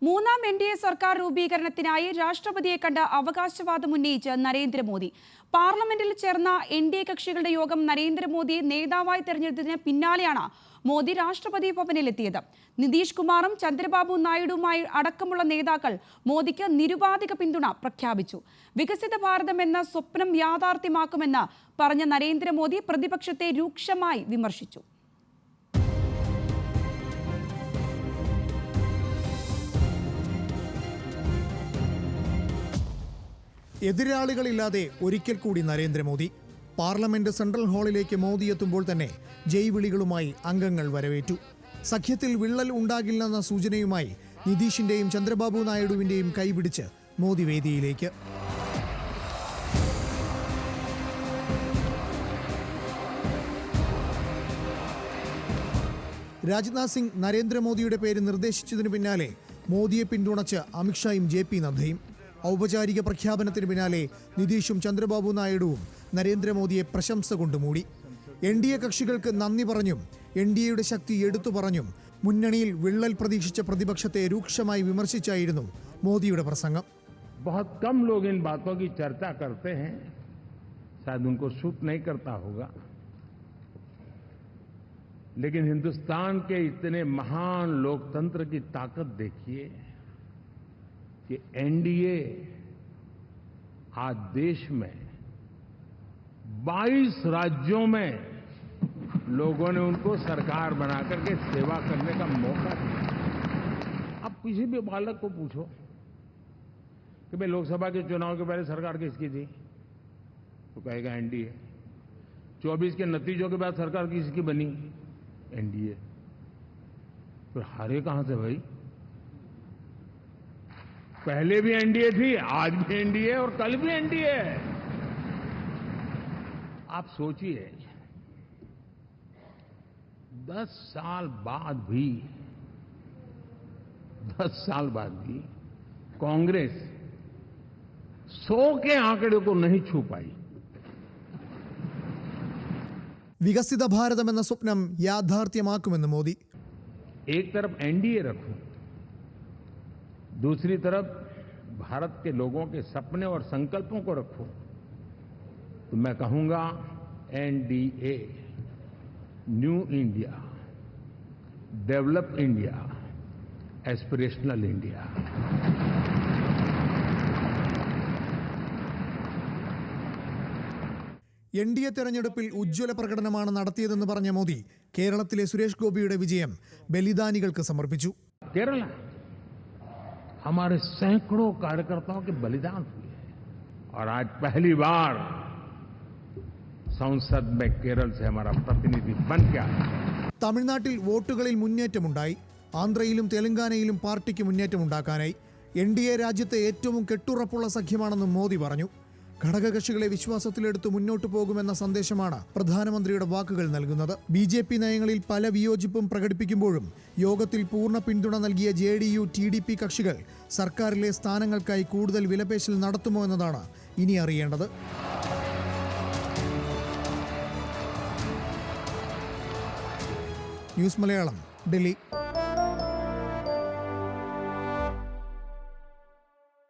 മൂന്നാം എൻഡിഎ സർക്കാർ രൂപീകരണത്തിനായി രാഷ്ട്രപതിയെ കണ്ട് അവകാശവാദം ഉന്നയിച്ച് നരേന്ദ്രമോദി. പാർലമെന്റിൽ ചേർന്ന എൻഡിഎ കക്ഷികളുടെ യോഗം നരേന്ദ്രമോദിയെ നേതാവായി തെരഞ്ഞെടുത്തതിന് പിന്നാലെയാണ് മോദി രാഷ്ട്രപതി ഭവനിലെത്തിയത്. നിതീഷ് കുമാറും ചന്ദ്രബാബു നായിഡുവുമായി അടക്കമുള്ള നേതാക്കൾ മോദിക്ക് നിരുപാധിക പിന്തുണ പ്രഖ്യാപിച്ചു. വികസിത ഭാരതം എന്ന സ്വപ്നം യാഥാർത്ഥ്യമാക്കുമെന്ന് പറഞ്ഞ നരേന്ദ്രമോദി പ്രതിപക്ഷത്തെ രൂക്ഷമായി വിമർശിച്ചു. എതിരാളികളില്ലാതെ ഒരിക്കൽ കൂടി നരേന്ദ്രമോദി. പാർലമെന്റ് സെൻട്രൽ ഹാളിലേക്ക് മോദി എത്തുമ്പോൾ തന്നെ ജയ് വിളികളുമായി അംഗങ്ങൾ വരവേറ്റു. സഖ്യത്തിൽ വിള്ളൽ ഉണ്ടാകില്ലെന്ന സൂചനയുമായി നിതീഷിന്റെയും ചന്ദ്രബാബു നായിഡുവിന്റെയും കൈപിടിച്ച് മോദി വേദിയിലേക്ക്. രാജ്നാഥ് സിംഗ് നരേന്ദ്രമോദിയുടെ പേര് നിർദ്ദേശിച്ചതിനു പിന്നാലെ മോദിയെ പിന്തുണച്ച് അമിത്ഷായും JP നദ്ദയും. ഔപചാരിക പ്രഖ്യാപനത്തിന് പിന്നാലെ നിതീഷും ചന്ദ്രബാബു നായിഡുവും നരേന്ദ്രമോദിയെ പ്രശംസ കൊണ്ട് മൂടി. എൻഡിഎ കക്ഷികൾക്ക് നന്ദി പറഞ്ഞും എൻഡിഎയുടെ ശക്തി എടുത്തു പറഞ്ഞും മുന്നണിയിൽ വിള്ളൽ പ്രതീക്ഷിച്ച പ്രതിപക്ഷത്തെ രൂക്ഷമായി വിമർശിച്ചായിരുന്നു മോദിയുടെ പ്രസംഗം. बहुत कम लोग इन बातों की चर्चा करते हैं, शायद उनको सूट नहीं करता होगा, लेकिन हिंदुस्तान के इतने महान लोकतंत्र की ताकत देखिए कि एनडीए आज देश में 22 राज्यों में लोगों ने उनको सरकार बना करके सेवा करने का मौका दिया। अब किसी भी बालक को पूछो कि भाई लोकसभा के चुनाव के पहले सरकार किसकी थी, तो कहेगा एनडीए। 24 के नतीजों के बाद सरकार किसकी बनी, एनडीए। फिर हारे कहां से भाई? पहले भी एनडीए थी, आज भी एनडीए और कल भी एनडीए। आप सोचिए 10 साल बाद भी कांग्रेस 100 के आंकड़े को नहीं छू पाई. വികസിത ഭാരതം എന്ന സ്വപ്നം യാഥാർത്ഥ്യമാക്കുമെന്ന് മോദി. एक तरफ एनडीए रखूं, दूसरी तरफ भारत के लोगों के सपने और संकल्पों को रखूं, तो मैं कहूंगा NDA, new India, develop India, aspirational India. NDA തെരഞ്ഞെടുപ്പിൽ ഉജ്ജ്വല പ്രകടനമാണ് നടത്തിയതെന്ന് പറഞ്ഞ മോദി കേരളത്തിലെ സുരേഷ് ഗോപിയുടെ വിജയം ബലിദാനികൾക്ക് സമർപ്പിച്ചു. केरल हमारे सैकड़ों कार्यकर्ताओं के बलिदान हुए हैं और आज पहली बार संसद में केरल से हमारा प्रतिनिधि बन के आया. തമിഴ്നാട്ടിൽ വോട്ടുകളിൽ മുന്നേറ്റമുണ്ടായി. ആന്ധ്രയിലും തെലങ്കാനയിലും പാർട്ടിക്ക് മുന്നേറ്റമുണ്ടാക്കാനായി. എൻഡിഎ രാജ്യത്തെ ഏറ്റവും കെട്ടുറപ്പുള്ള സഖ്യമാണെന്നും മോദി പറഞ്ഞു. ഘടകകക്ഷികളെ വിശ്വാസത്തിലെടുത്ത് മുന്നോട്ടു പോകുമെന്ന സന്ദേശമാണ് പ്രധാനമന്ത്രിയുടെ വാക്കുകൾ നൽകുന്നത്. BJP നയങ്ങളിൽ പല വിയോജിപ്പും പ്രകടിപ്പിക്കുമ്പോഴും യോഗത്തിൽ പൂർണ്ണ പിന്തുണ നൽകിയ JDU TDP കക്ഷികൾ സർക്കാരിലെ സ്ഥാനങ്ങൾക്കായി കൂടുതൽ വിലപേശൽ നടത്തുമോ എന്നതാണ് ഇനി അറിയേണ്ടത്. ന്യൂസ് മലയാളം, ഡൽഹി.